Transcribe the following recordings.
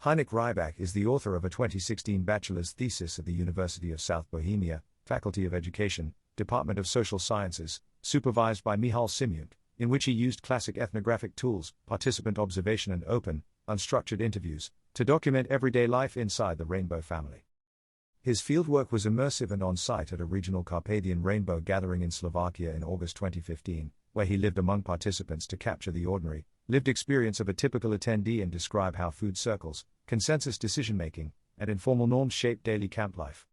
Heinrich Rybak is the author of a 2016 bachelor's thesis at the University of South Bohemia, Faculty of Education, Department of Social Sciences, supervised by Michal Siemiuk, in which he used classic ethnographic tools, participant observation and open, unstructured interviews, to document everyday life inside the rainbow family. His fieldwork was immersive and on-site at a regional Carpathian rainbow gathering in Slovakia in August 2015, where he lived among participants to capture the ordinary, lived experience of a typical attendee and describe how food circles, consensus decision-making, and informal norms shape daily camp life.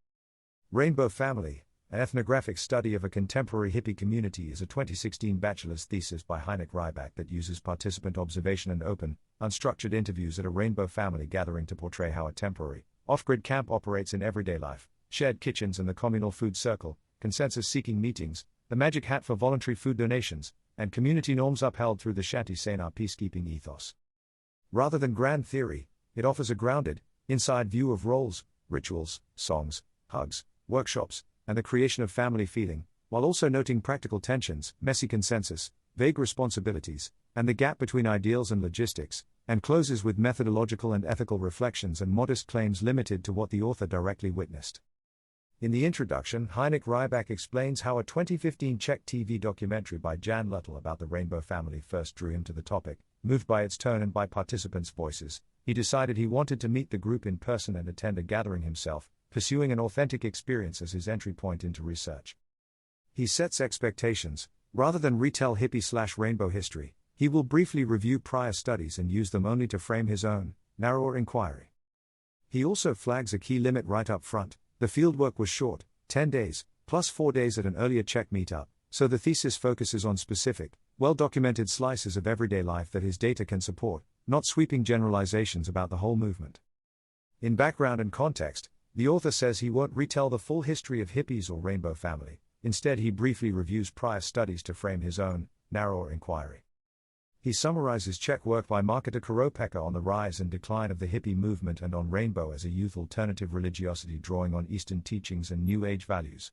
Rainbow Family, an ethnographic study of a contemporary hippie community, is a 2016 bachelor's thesis by Heinrich Rybak that uses participant observation and open, unstructured interviews at a rainbow family gathering to portray how a temporary, off-grid camp operates in everyday life, shared kitchens and the communal food circle, consensus-seeking meetings, the magic hat for voluntary food donations, and community norms upheld through the Shanti Sena peacekeeping ethos. Rather than grand theory, it offers a grounded, inside view of roles, rituals, songs, hugs, workshops, and the creation of family feeling, while also noting practical tensions, messy consensus, vague responsibilities, and the gap between ideals and logistics, and closes with methodological and ethical reflections and modest claims limited to what the author directly witnessed. In the introduction, Heinrich Rybak explains how a 2015 Czech TV documentary by Jan Luttel about the rainbow family first drew him to the topic. Moved by its tone and by participants' voices, he decided he wanted to meet the group in person and attend a gathering himself, pursuing an authentic experience as his entry point into research. He sets expectations. Rather than retell hippie/rainbow history, he will briefly review prior studies and use them only to frame his own, narrower inquiry. He also flags a key limit right up front. The fieldwork was short, 10 days, plus 4 days at an earlier Czech meetup, so the thesis focuses on specific, well-documented slices of everyday life that his data can support, not sweeping generalizations about the whole movement. In background and context, the author says he won't retell the full history of hippies or rainbow family. Instead, he briefly reviews prior studies to frame his own, narrower inquiry. He summarizes Czech work by Markéta Koropeka on the rise and decline of the hippie movement and on rainbow as a youth alternative religiosity drawing on Eastern teachings and New Age values.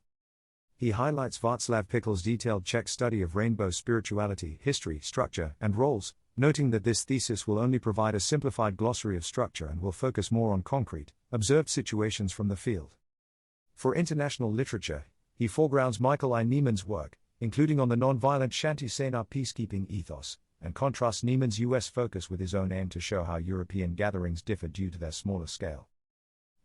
He highlights Václav Pikel's detailed Czech study of rainbow spirituality, history, structure, and roles, noting that this thesis will only provide a simplified glossary of structure and will focus more on concrete, observed situations from the field. For international literature, he foregrounds Michael I. Niemann's work, including on the non-violent Shanti Sena peacekeeping ethos, and contrasts Niemann's U.S. focus with his own aim to show how European gatherings differ due to their smaller scale.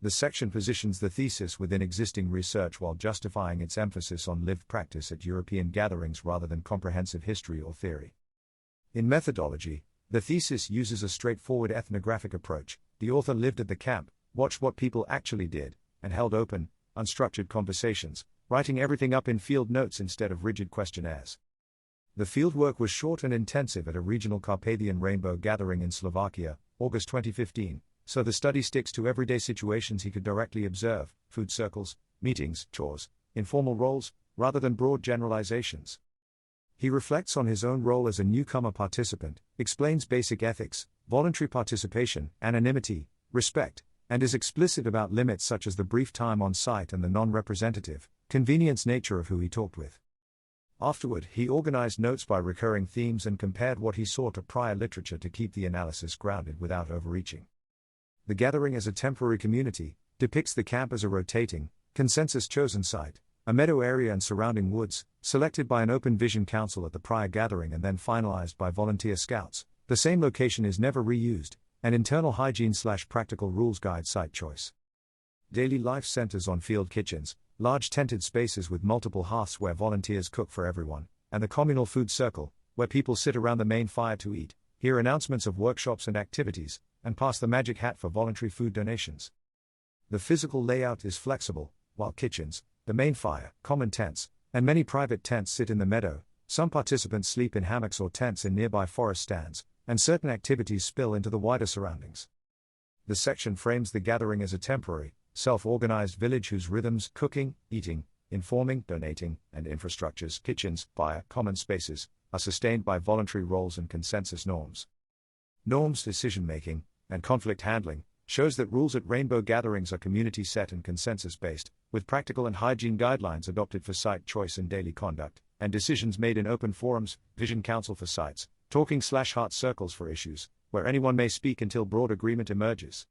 The section positions the thesis within existing research while justifying its emphasis on lived practice at European gatherings rather than comprehensive history or theory. In methodology, the thesis uses a straightforward ethnographic approach. The author lived at the camp, watched what people actually did, and held open, unstructured conversations, writing everything up in field notes instead of rigid questionnaires. The fieldwork was short and intensive at a regional Carpathian rainbow gathering in Slovakia, August 2015, so the study sticks to everyday situations he could directly observe, food circles, meetings, chores, informal roles, rather than broad generalizations. He reflects on his own role as a newcomer participant, explains basic ethics, voluntary participation, anonymity, respect, and is explicit about limits such as the brief time on site and the non-representative, convenience nature of who he talked with. Afterward, he organized notes by recurring themes and compared what he saw to prior literature to keep the analysis grounded without overreaching. The gathering as a temporary community depicts the camp as a rotating, consensus-chosen site, a meadow area and surrounding woods, selected by an open vision council at the prior gathering and then finalized by volunteer scouts. The same location is never reused, an internal hygiene/practical rules guide site choice. Daily life centers on field kitchens, large tented spaces with multiple hearths where volunteers cook for everyone, and the communal food circle, where people sit around the main fire to eat, hear announcements of workshops and activities, and pass the magic hat for voluntary food donations. The physical layout is flexible, while kitchens, the main fire, common tents, and many private tents sit in the meadow. Some participants sleep in hammocks or tents in nearby forest stands, and certain activities spill into the wider surroundings. The section frames the gathering as a temporary, self-organized village whose rhythms, cooking, eating, informing, donating, and infrastructures, kitchens, fire, common spaces, are sustained by voluntary roles and consensus norms. Norms, decision-making, and conflict handling shows that rules at rainbow gatherings are community-set and consensus-based, with practical and hygiene guidelines adopted for site choice and daily conduct, and decisions made in open forums, vision council for sites, talking/heart circles for issues, where anyone may speak until broad agreement emerges.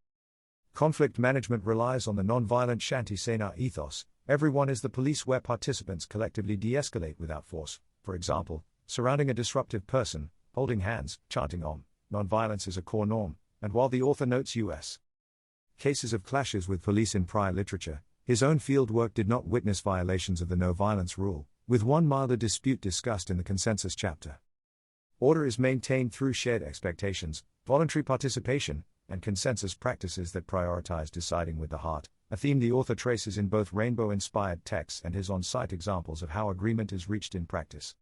Conflict management relies on the non-violent Shanti Sena ethos. Everyone is the police, where participants collectively de-escalate without force. For example, surrounding a disruptive person, holding hands, chanting Om. Non-violence is a core norm, and while the author notes U.S. cases of clashes with police in prior literature, his own fieldwork did not witness violations of the no-violence rule, with one milder dispute discussed in the consensus chapter. Order is maintained through shared expectations, voluntary participation, and consensus practices that prioritize deciding with the heart, a theme the author traces in both rainbow-inspired texts and his on-site examples of how agreement is reached in practice.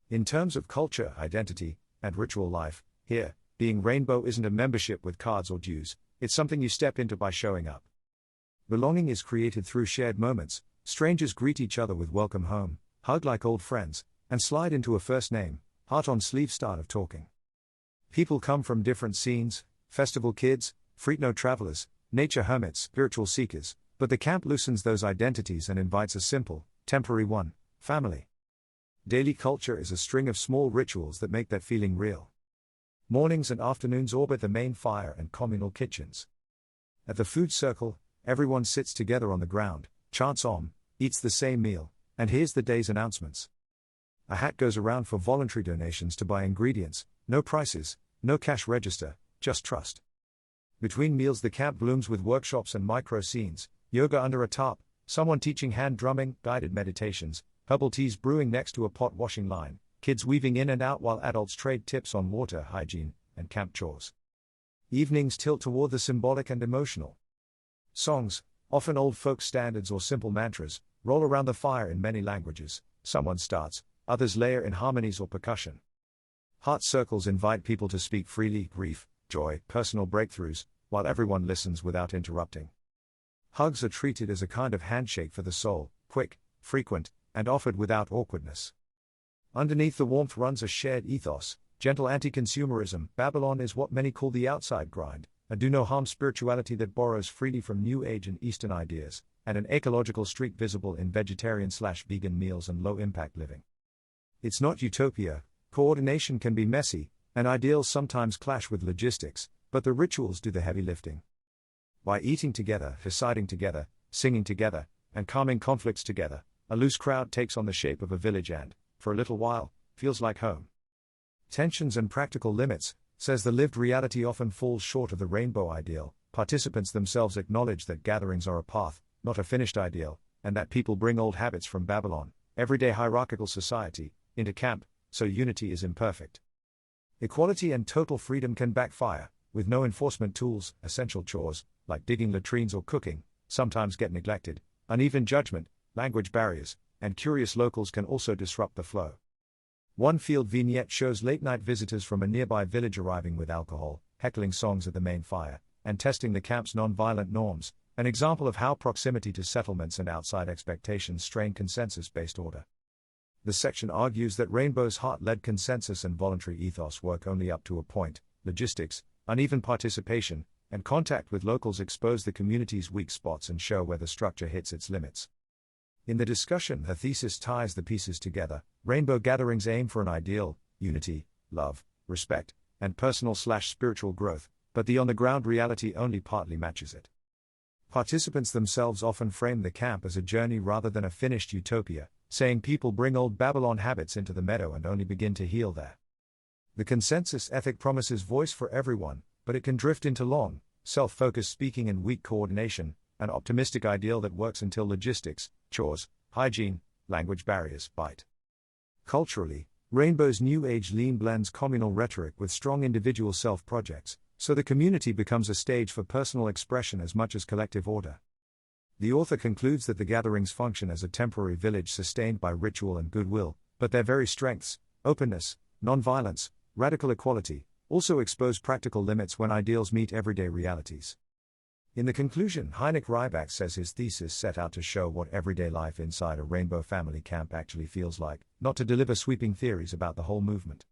In terms of culture, identity, and ritual life, here, being rainbow isn't a membership with cards or dues, it's something you step into by showing up. Belonging is created through shared moments. Strangers greet each other with welcome home, hug like old friends, and slide into a first name, heart on sleeve start of talking. People come from different scenes, festival kids, Freetno travelers, nature hermits, spiritual seekers, but the camp loosens those identities and invites a simple, temporary one, family. Daily culture is a string of small rituals that make that feeling real. Mornings and afternoons orbit the main fire and communal kitchens. At the food circle, everyone sits together on the ground, chants Om, eats the same meal, and hears the day's announcements. A hat goes around for voluntary donations to buy ingredients, no prices, no cash register, just trust. Between meals the camp blooms with workshops and micro-scenes, yoga under a tarp, someone teaching hand drumming, guided meditations, herbal teas brewing next to a pot washing line, kids weaving in and out while adults trade tips on water, hygiene, and camp chores. Evenings tilt toward the symbolic and emotional. Songs, often old folk standards or simple mantras, roll around the fire in many languages. Someone starts, others layer in harmonies or percussion. Heart circles invite people to speak freely, grief, joy, personal breakthroughs, while everyone listens without interrupting. Hugs are treated as a kind of handshake for the soul, quick, frequent, and offered without awkwardness. Underneath the warmth runs a shared ethos, gentle anti-consumerism. Babylon is what many call the outside grind, a do-no-harm spirituality that borrows freely from New Age and Eastern ideas, and an ecological streak visible in vegetarian/vegan meals and low-impact living. It's not utopia. Coordination can be messy, and ideals sometimes clash with logistics, but the rituals do the heavy lifting. By eating together, deciding together, singing together, and calming conflicts together, a loose crowd takes on the shape of a village and, for a little while, feels like home. Tensions and practical limits, says the lived reality often falls short of the rainbow ideal. Participants themselves acknowledge that gatherings are a path, not a finished ideal, and that people bring old habits from Babylon, everyday hierarchical society, into camp, so unity is imperfect. Equality and total freedom can backfire, with no enforcement tools. Essential chores, like digging latrines or cooking, sometimes get neglected. Uneven judgment, language barriers, and curious locals can also disrupt the flow. One field vignette shows late-night visitors from a nearby village arriving with alcohol, heckling songs at the main fire, and testing the camp's non-violent norms, an example of how proximity to settlements and outside expectations strain consensus-based order. The section argues that Rainbow's heart-led consensus and voluntary ethos work only up to a point. Logistics, uneven participation, and contact with locals expose the community's weak spots and show where the structure hits its limits. In the discussion, the thesis ties the pieces together. Rainbow gatherings aim for an ideal, unity, love, respect, and personal/spiritual growth, but the on-the-ground reality only partly matches it. Participants themselves often frame the camp as a journey rather than a finished utopia, saying people bring old Babylon habits into the meadow and only begin to heal there. The consensus ethic promises voice for everyone, but it can drift into long, self-focused speaking and weak coordination, an optimistic ideal that works until logistics, chores, hygiene, language barriers bite. Culturally, Rainbow's New Age lean blends communal rhetoric with strong individual self-projects, so the community becomes a stage for personal expression as much as collective order. The author concludes that the gatherings function as a temporary village sustained by ritual and goodwill, but their very strengths, openness, non-violence, radical equality, also expose practical limits when ideals meet everyday realities. In the conclusion, Heinrich Rybak says his thesis set out to show what everyday life inside a rainbow family camp actually feels like, not to deliver sweeping theories about the whole movement.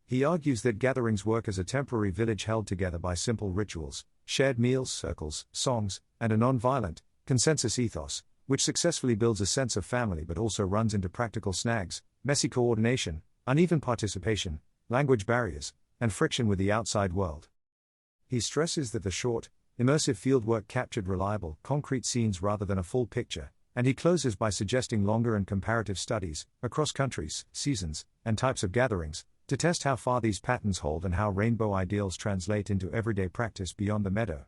He argues that gatherings work as a temporary village held together by simple rituals, shared meals, circles, songs, and a non-violent, consensus ethos, which successfully builds a sense of family but also runs into practical snags, messy coordination, uneven participation, language barriers, and friction with the outside world. He stresses that the short, immersive fieldwork captured reliable, concrete scenes rather than a full picture, and he closes by suggesting longer and comparative studies, across countries, seasons, and types of gatherings, to test how far these patterns hold and how rainbow ideals translate into everyday practice beyond the meadow.